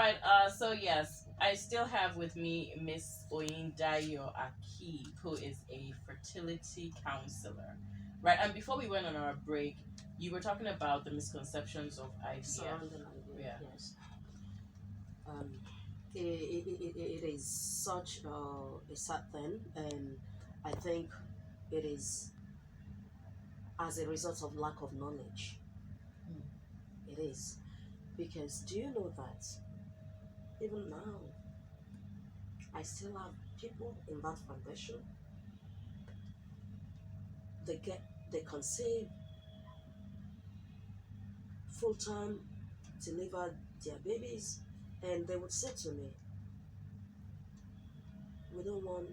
right. So yes, I still have with me Miss Oyindayo Aki, who is a fertility counselor. Right. And before we went on our break, you were talking about the misconceptions of IVF. Surrounding IVF, Yeah. yes. Um, it is such a sad thing, and I think it is as a result of lack of knowledge. Hmm. It is. Because do you know that even now, I still have people in that foundation. They conceive full time, deliver their babies, and they would say to me, "We don't want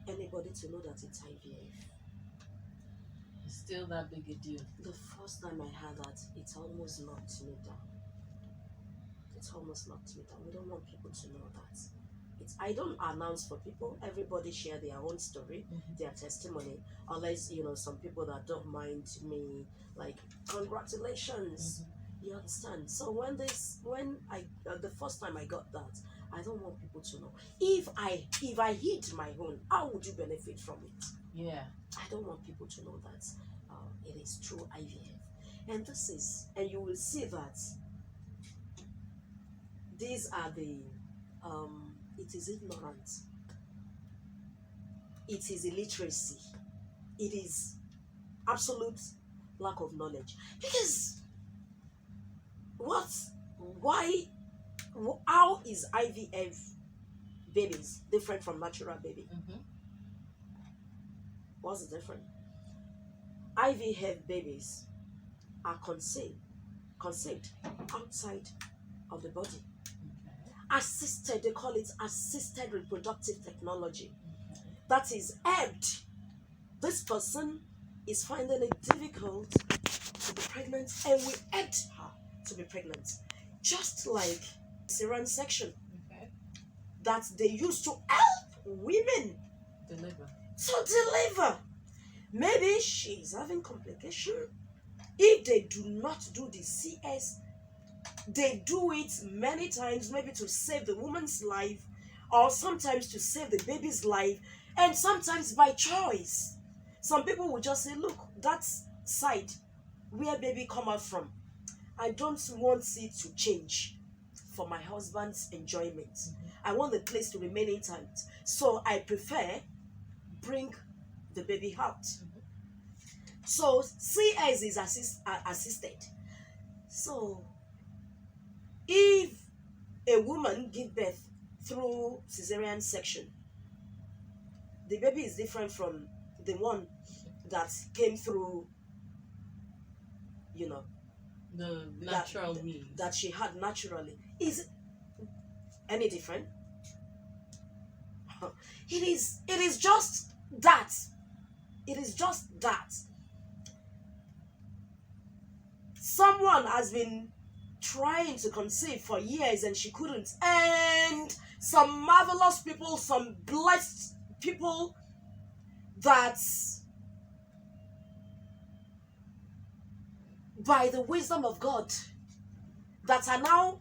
anybody to know that it's IVF." It's still that big a deal. The first time I heard that, it almost knocked me down. It almost knocked me down. We don't want people to know that. I don't announce for people. Everybody share their own story, their testimony. Unless some people that don't mind me, like, congratulations. You understand? So when the first time I got that, I don't want people to know. If I hit my own, how would you benefit from it? Yeah. I don't want people to know that it is true IVF, and you will see that these are the it is ignorance, it is illiteracy, it is absolute lack of knowledge. Because what why how is IVF babies different from natural baby? What's the difference? IVF babies are conceived outside of the body. Assisted, they call it assisted reproductive technology. That is helped. This person is finding it difficult to be pregnant, and we helped her to be pregnant. Just like experince section that they used to help women deliver. Maybe she's having complication. If they do not do the CS, they do it many times, maybe to save the woman's life, or sometimes to save the baby's life, and sometimes by choice. Some people will just say, look, that side where baby come out from, I don't want it to change for my husband's enjoyment. I want the place to remain intact. So I prefer bring the baby out. So CS is assisted. So if a woman give birth through cesarean section, the baby is different from the one that came through, the natural means that she had naturally. Is it any different? It is just that. It is just that. Someone has been trying to conceive for years and she couldn't. And some marvelous people, some blessed people that by the wisdom of God that are now,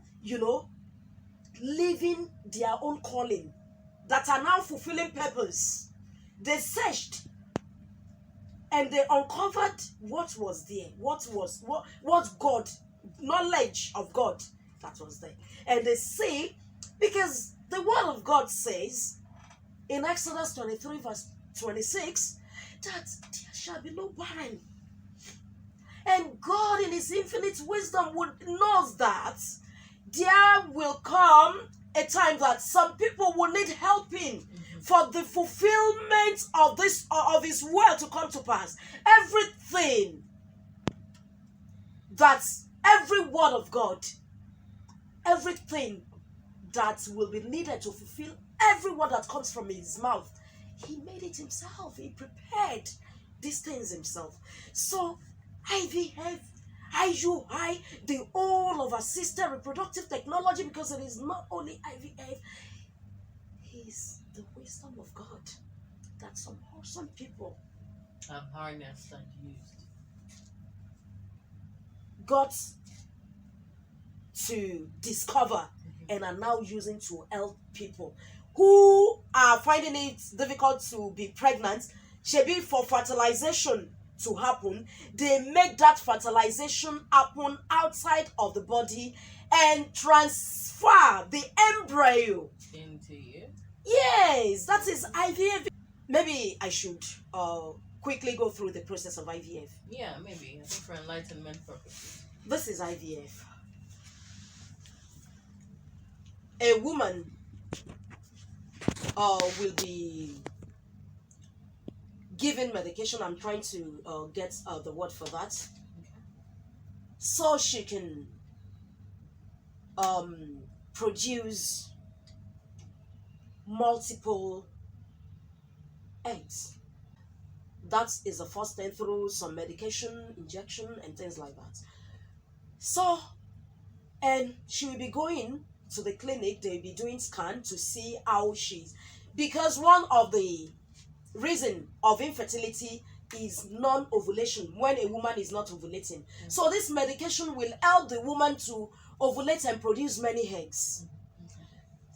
living their own calling, that are now fulfilling purpose. They searched and they uncovered what was there, what God, knowledge of God that was there. And they say, because the word of God says in Exodus 23 verse 26 that there shall be no barren. And God in his infinite wisdom knows that there will come a time that some people will need helping for the fulfillment of his word to come to pass. Everything that's every word of God, everything that will be needed to fulfill every word that comes from his mouth, he made it himself. He prepared these things himself. So IVF, IUI, the whole of assisted reproductive technology, because it is not only IVF, is the wisdom of God that some awesome people have harnessed and used. Got to discover and are now using to help people who are finding it difficult to be pregnant. Shebi, for fertilization to happen, they make that fertilization happen outside of the body and transfer the embryo into you. Yes, that is IVF. Maybe I should quickly go through the process of IVF. Yeah, maybe. I think for enlightenment purposes. This is IVF. A woman will be given medication. I'm trying to get the word for that. So she can produce multiple eggs. That is the first thing, through some medication, injection, and things like that. So, and she will be going to the clinic. They'll be doing scan to see how she's, because one of the reason of infertility is non-ovulation, when a woman is not ovulating. So this medication will help the woman to ovulate and produce many eggs.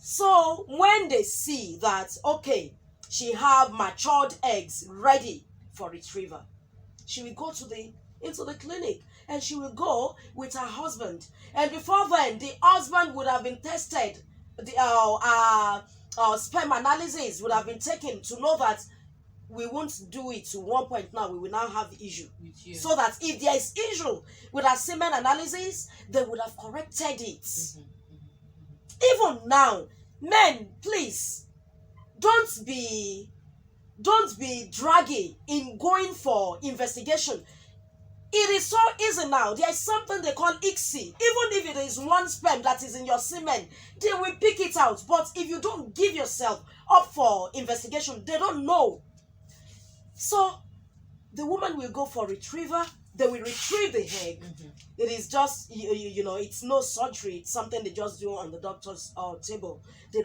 So when they see that, okay, she have matured eggs ready for retrieval, she will go into the clinic, and she will go with her husband. And before then, the husband would have been tested. The sperm analysis would have been taken to know that we won't do it to one point now. We will now have issue. So that if there is issue with our semen analysis, they would have corrected it. Even now, men, please, don't be draggy in going for investigation. It is so easy now. There is something they call ICSI. Even if it is one sperm that is in your semen, they will pick it out. But if you don't give yourself up for investigation, they don't know. So the woman will go for retrieval. They will retrieve the egg. It is just, you know, it's no surgery. It's something they just do on the doctor's table. They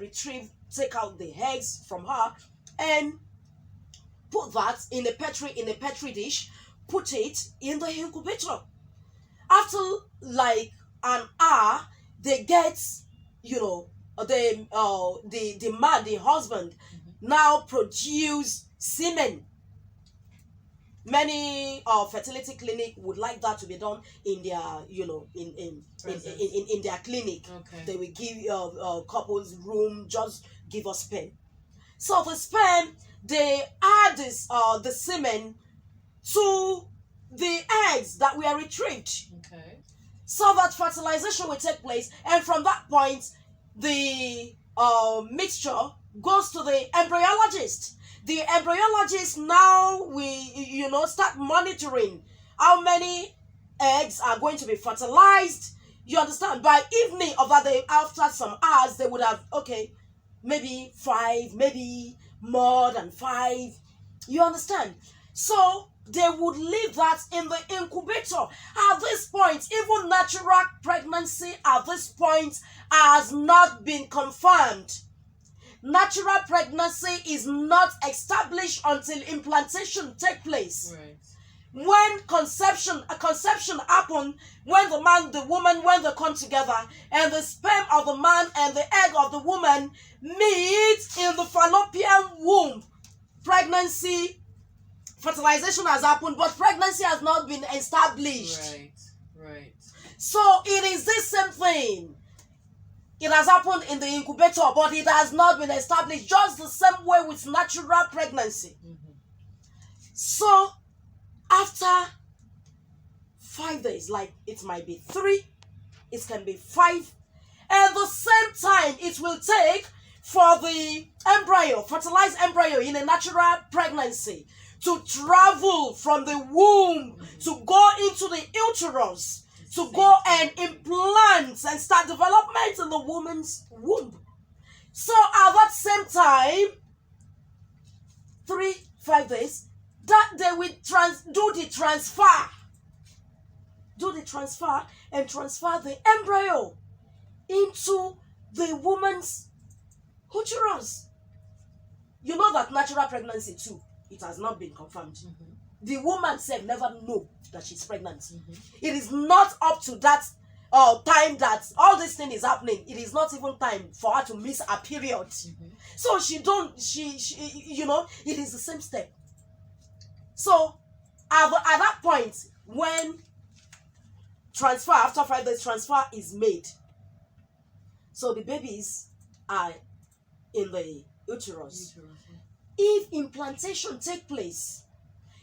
take out the eggs from her and put that in a petri dish. Put it in the incubator. After like an hour, they get, you know, the man, the husband, now produce semen. Many fertility clinic would like that to be done in their, you know, in their clinic. Okay. They will give couples room, just give us sperm. So the sperm, they add this the semen to the eggs that were retrieved. Okay. So that fertilization will take place, and from that point, the mixture goes to the embryologist. The embryologist now will, start monitoring how many eggs are going to be fertilized. You understand? By evening of that day, after some hours, they would have, okay, maybe 5, maybe more than 5. You understand? So they would leave that in the incubator. At this point, even natural pregnancy at this point has not been confirmed. Natural pregnancy is not established until implantation take place. Right. When conception happen, when the man, the woman, when they come together, and the sperm of the man and the egg of the woman meet in the fallopian womb, pregnancy, fertilization has happened, but pregnancy has not been established. Right. So it is this same thing. It has happened in the incubator, but it has not been established, just the same way with natural pregnancy. So after 5 days, like it might be 3, it can be 5, and the same time it will take for the embryo, fertilized embryo in a natural pregnancy, to travel from the womb to go into the uterus, to go and implant and start development in the woman's womb. So at that same time, 3-5 days, that they will do the transfer and transfer the embryo into the woman's uterus. You know that natural pregnancy too, it has not been confirmed. The woman said never know that she's pregnant. It is not up to that time that all this thing is happening, it is not even time for her to miss a period. So she it is the same step. So at that point, when transfer, after 5 days, transfer is made, so the babies are in the uterus. If implantation take place,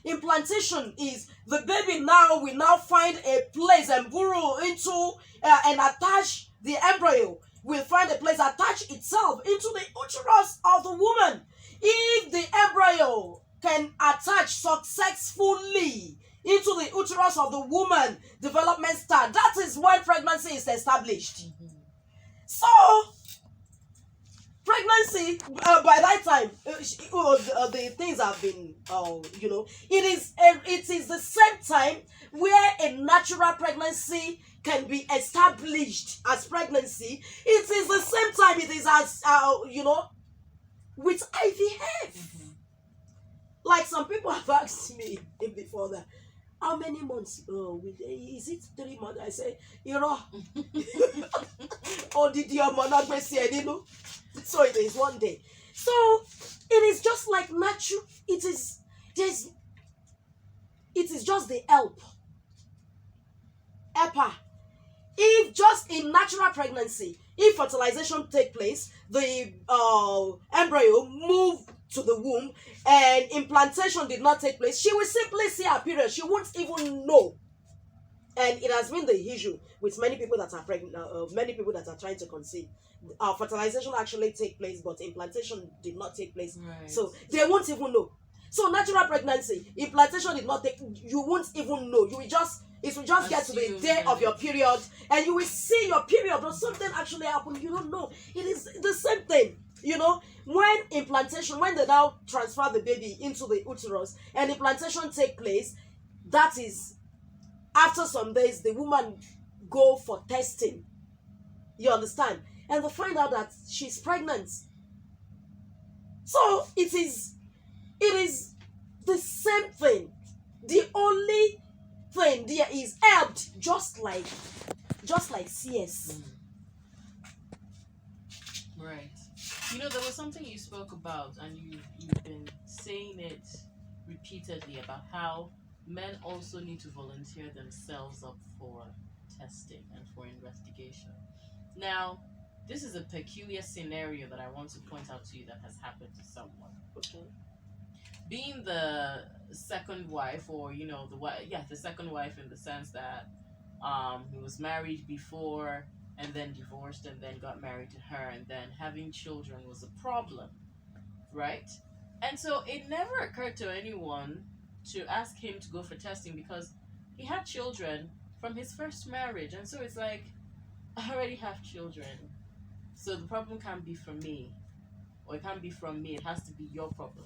implantation is the baby now will now find a place and burrow into and attach the embryo, will find a place, attach itself into the uterus of the woman. If the embryo can attach successfully into the uterus of the woman, development start. That is when pregnancy is established. So pregnancy, by that time, the things have been, it is the same time where a natural pregnancy can be established as pregnancy. It is the same time it is as, with IVF. Like some people have asked me before that, how many months? Is it 3 months? I say, oh, did your monarch say, so it is 1 day. So it is just like natural. It is just the helper. If just in natural pregnancy, if fertilization take place, the embryo move to the womb and implantation did not take place, she will simply see her period. She won't even know. And it has been the issue with many people that are pregnant, many people that are trying to conceive. Fertilization actually take place, but implantation did not take place. Right. So they won't even know. So natural pregnancy, implantation did not take, you won't even know. It will just get to the day of your period and you will see your period, but something actually happened. You don't know. It is the same thing. When implantation, when they now transfer the baby into the uterus and implantation take place, that is after some days the woman go for testing. You understand? And they find out that she's pregnant. So it is the same thing. The only thing there is helped, just like CS. Right. There was something you spoke about, and you've been saying it repeatedly about how men also need to volunteer themselves up for testing and for investigation. Now, this is a peculiar scenario that I want to point out to you that has happened to someone. Okay. Being the second wife, or the second wife, in the sense that he was married before and then divorced and then got married to her, and then having children was a problem, right? And so it never occurred to anyone to ask him to go for testing because he had children from his first marriage. And so it's like, I already have children, so the problem can't be from me, or it can't be from me, it has to be your problem.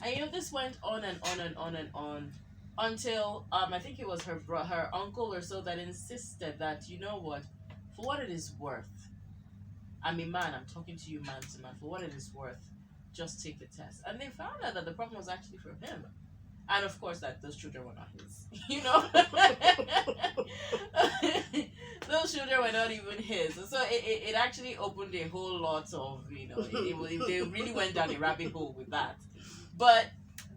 And this went on and on and on and on until I think it was her uncle or so that insisted that, for what it is worth, I'm a man, I'm talking to you man to man, for what it is worth, just take the test. And they found out that the problem was actually from him. And of course that those children were not his. Those children were not even his. So it actually opened a whole lot of, they really went down a rabbit hole with that. But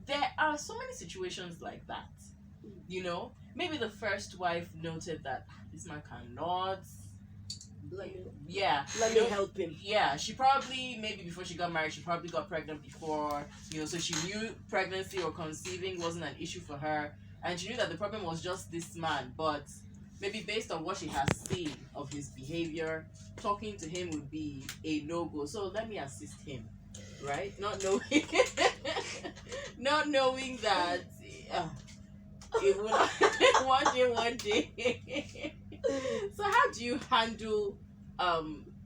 there are so many situations like that. Maybe the first wife noted that this man cannot. Let me help him. Yeah, she probably, maybe before she got married, she probably got pregnant before, so she knew pregnancy or conceiving wasn't an issue for her, and she knew that the problem was just this man. But maybe based on what she has seen of his behavior, talking to him would be a no-go. So let me assist him, right? Not knowing that it would one day. So how do you handle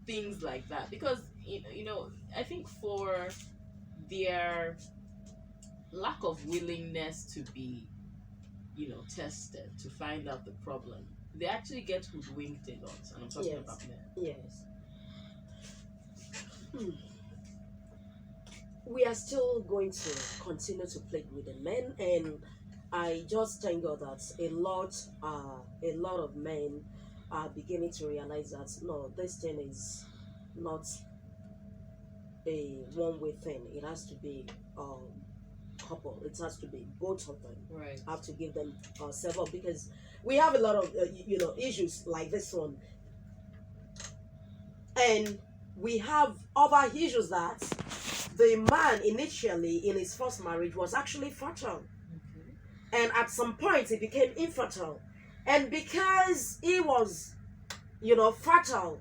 things like that? Because I think for their lack of willingness to be tested to find out the problem, they actually get hoodwinked a lot. And I'm talking about men. Yes. We are still going to continue to play with the men, and I just thank God that a lot of men are beginning to realize that no, this thing is not a one-way thing. It has to be couple. It has to be both of them. Right. Have to give them several, because we have a lot of issues like this one, and we have other issues that the man initially in his first marriage was actually fertile, and at some point he became infertile, and because he was fertile,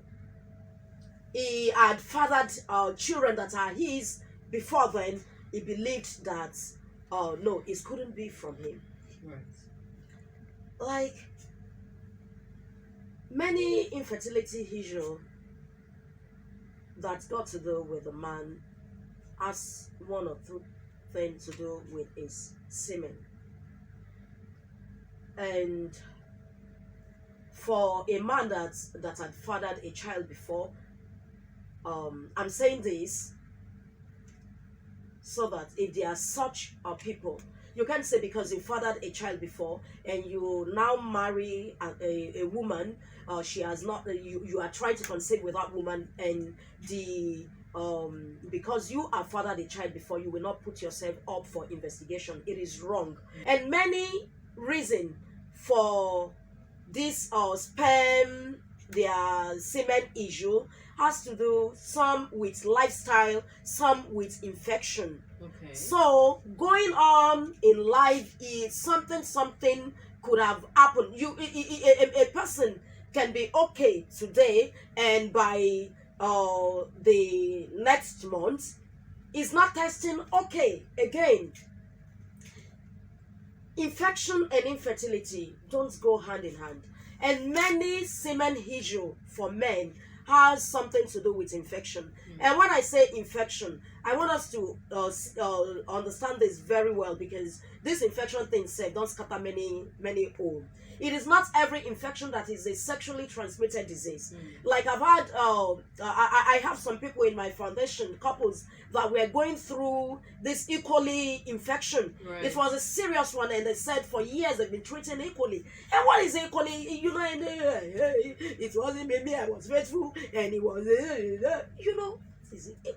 he had fathered children that are his before then. He believed that no, it couldn't be from him. Right. Like many infertility issue that got to do with the man has one or two things to do with his semen. And for a man that had fathered a child before, I'm saying this so that if there are such people, you can't say because you fathered a child before and you now marry a woman, she has not, you are trying to conceive with that woman, and the because you have fathered a child before, you will not put yourself up for investigation. It is wrong. And many reasons for this sperm, their semen issue has to do some with lifestyle, some with infection. Okay. So going on in life is something could have happened. A person can be okay today, and by the next month is not testing okay again. Infection and infertility don't go hand in hand, and many semen issue for men has something to do with infection. And when I say infection, I want us to understand this very well, because this infection thing said don't scatter many home. It is not every infection that is a sexually transmitted disease. Like I've had, I have some people in my foundation, couples that were going through this E. coli infection. Right. It was a serious one, and they said for years they've been treating E. coli. And what is E. coli? And it wasn't maybe I was faithful, and it was, E.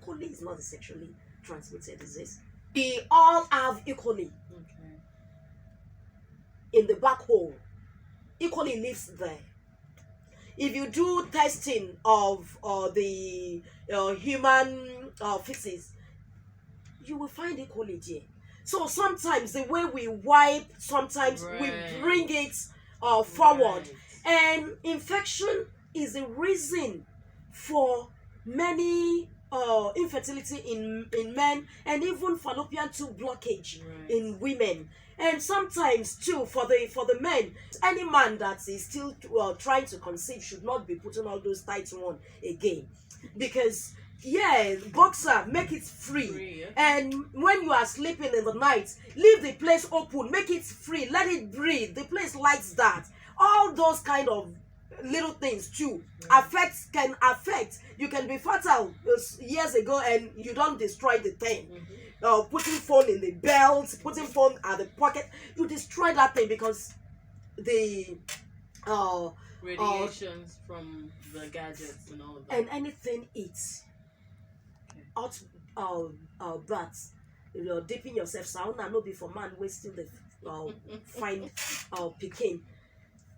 coli is not a sexually transmitted disease. We all have E. coli in the back hole. E. coli lives there. If you do testing of the human feces, you will find E. coli there. So sometimes the way we wipe, sometimes we bring it forward. And infection is a reason for many infertility in men, and even fallopian tube blockage in women. And sometimes too for the men, any man that is still trying to conceive should not be putting all those tights on again, because boxer, make it free. And when you are sleeping in the night, leave the place open, make it free, let it breathe. The place likes that. All those kind of little things too can affect. You can be fertile years ago and you don't destroy the thing. Putting phone in the belt, putting phone at the pocket, you destroy that thing because the radiations from the gadgets and all of that. And anything eats out bats, dipping yourself sound and not be for man wasting the fine picking.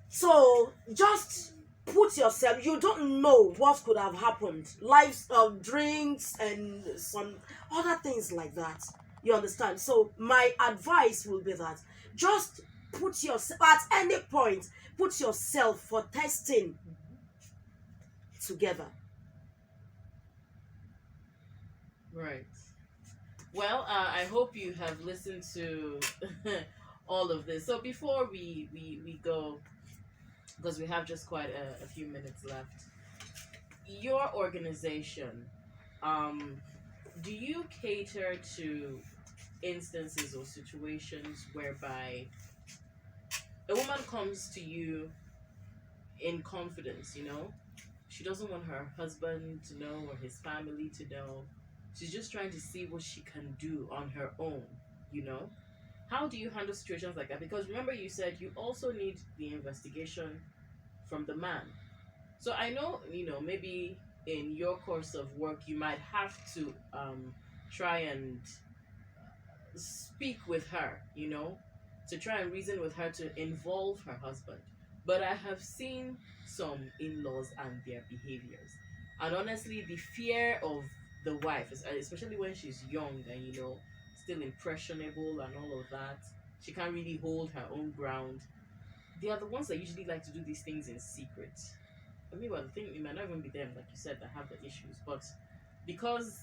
So just put yourself, you don't know what could have happened. Lives of drinks and some other things like that. You understand? So my advice will be that just put yourself, at any point, put yourself for testing together. Right. Well, I hope you have listened to all of this. So before we go, because we have just quite a few minutes left, your organization, do you cater to instances or situations whereby a woman comes to you in confidence, she doesn't want her husband to know or his family to know, she's just trying to see what she can do on her own, How do you handle situations like that? Because remember, you said you also need the investigation from the man. So I know, maybe in your course of work, you might have to try and speak with her, to try and reason with her to involve her husband. But I have seen some in laws and their behaviors. And honestly, the fear of the wife, especially when she's young and, still impressionable and all of that, she can't really hold her own ground. They are the ones that usually like to do these things in secret. I mean, well, the thing, it might not even be them, like you said, that have the issues, but because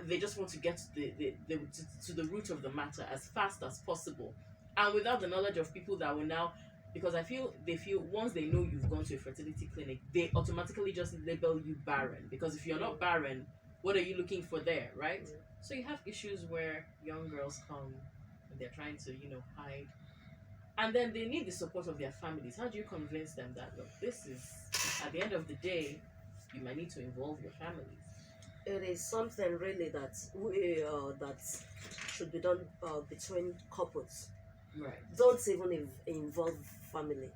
they just want to get to the root of the matter as fast as possible, and without the knowledge of people that will now, because they feel once they know you've gone to a fertility clinic, they automatically just label you barren, because if you're not barren, what are you looking for there, right? So you have issues where young girls come and they're trying to hide, and then they need the support of their families. How do you convince them that, look, this is, at the end of the day, you might need to involve your families? It is something really that should be done between couples. Right. Don't even involve family.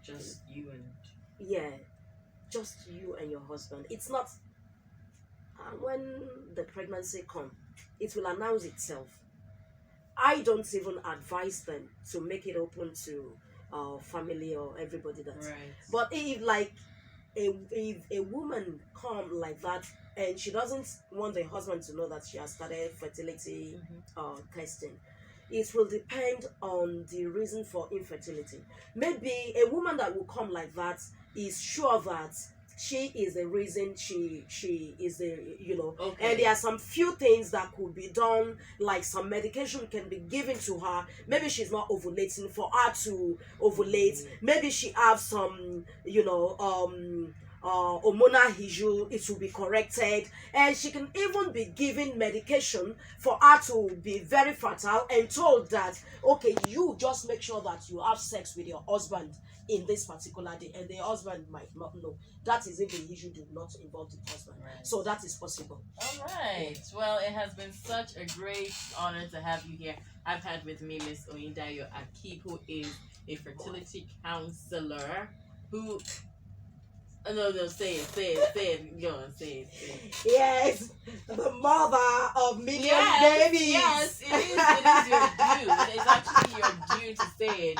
Just you and Yeah, just you and your husband. It's not when the pregnancy comes, it will announce itself. I don't even advise them to make it open to family or everybody that. right. But if a woman come like that and she doesn't want the husband to know that she has started fertility testing, it will depend on the reason for infertility. Maybe a woman that will come like that is sure that she is the reason she is the Okay. and there are some few things that could be done, like some medication can be given to her. Maybe she's not ovulating, for her to ovulate. Maybe she have some hormonal issue, it will be corrected, and she can even be given medication for her to be very fertile, and told that, okay, you just make sure that you have sex with your husband in this particular day, and the husband might not know. That is if the issue do not involve the husband. Right. So that is possible. All right. Well, it has been such a great honor to have you here. I've had with me Miss Oyindayo Akib, who is a fertility counselor who... No, say it. Go on, say it. Yes, the mother of million babies. Yes, it is your due. It's actually your due to say it.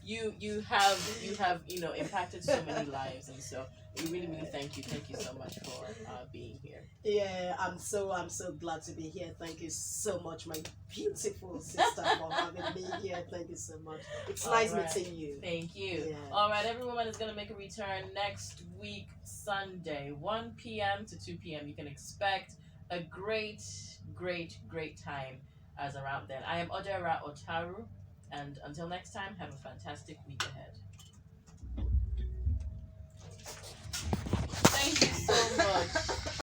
You have impacted so many lives, and so we really thank you so much for being here. Yeah, I'm so glad to be here. Thank you so much, my beautiful sister, for having me here. Thank you so much. It's nice meeting you. Thank you. Yeah. All right, every woman is going to make a return next week, Sunday, 1 p.m. to 2 p.m. You can expect a great time as around then. I am Odera Otaru, and until next time, have a fantastic week ahead. Thank you so much.